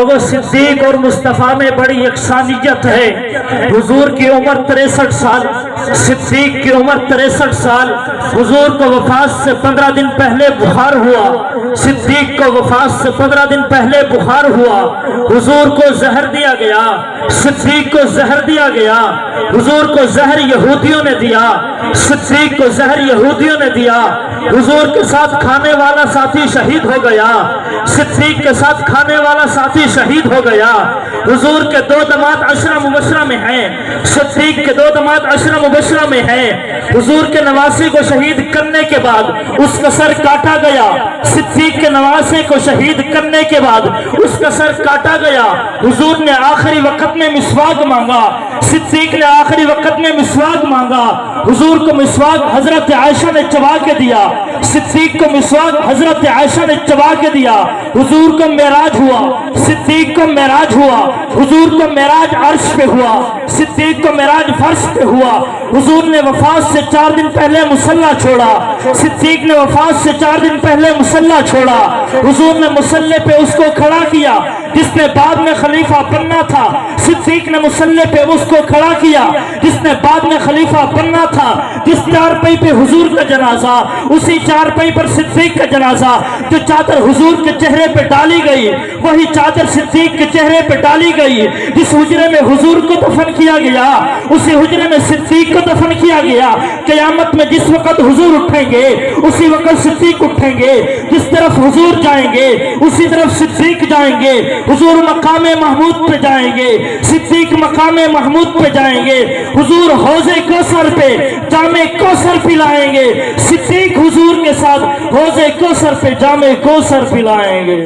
वो सिद्दीक और मुस्तफ़ा में बड़ी यकसानियत है। हुजूर की उम्र 63 साल, सिद्दीक की उम्र 63 साल। हुजूर को वफात से 15 दिन पहले बुखार हुआ, सिद्दीक को वफात से 15 दिन पहले बुखार हुआ। हुजूर को जहर दिया गया, सिद्दीक को जहर दिया गया। हुजूर को जहर यहूदियों ने दिया, सिद्दीक को जहर यहूदियों ने दिया। हुजूर के साथ खाने वाला साथी शहीद हो गया, सिद्दीक के साथ खाने वाला साथी शहीद हो गया। हुजूर के 2 दमाद अशरा मुबशरा में हैं, सिद्दीक के 2 दमाद अशरा मुबशरा में हैं। हुजूर के नवासे को शहीद करने के बाद उसका सर काटा गया, सिद्दीक के नवासे को शहीद करने के बाद उसका सर काटा गया। हुजूर ने आखिरी वक्त में मिसवाक मांगा, सिद्दीक ने आखिरी वक्त में मिसवाक मांगा। हुजूर को मिसवाक हजरत आयशा ने चबा के दिया, सिद्दीक को मिसवाक हजरत आयशा ने चबा के दिया। हुजूर को मेराज हुआ, सिद्दीक को मेराज हुआ। हुजूर को मेराज अर्श पे हुआ, सिद्दीक को मेराज फर्श पे हुआ। हुजूर ने वफात से 4 दिन पहले मुसल्ला छोड़ा, सिद्दीक ने वफात से 4 दिन पहले मुसल्ला छोड़ा। हुजूर ने मुसल्ले पे उसको खड़ा किया जिसने बाद में खलीफा बनना था, सिद्दीक ने मुसल्ले पे उसको खड़ा किया जिसने बाद में खलीफा बनना था। जिस चारपाई पे हुजूर का जनाजा, उसी चारपाई पर सिद्दीक का जनाजा। जो चादर हुजूर के चेहरे पे डाली गई वही चादर सिद्दीक के चेहरे पे डाली गई। जिस हुजरे में हुजूर को दफन किया गया उसी हुजरे में सिद्दीक को दफन किया गया। क़यामत में जिस वक्त हुजूर उठेंगे उसी वक्त सिद्दीक उठेंगे, जिस तरफ हुजूर जाएंगे उसी तरफ सिद्दीक जाएंगे। हुजूर मकामे महमूद पे जाएंगे, सिद्दीक मकामे महमूद पे जाएंगे। हुजूर हौज़े कौसर पे जामे कौसर पिलाएंगे, सिद्दीक हुजूर के साथ हौज़े कौसर पे जामे कौसर पिलाएंगे।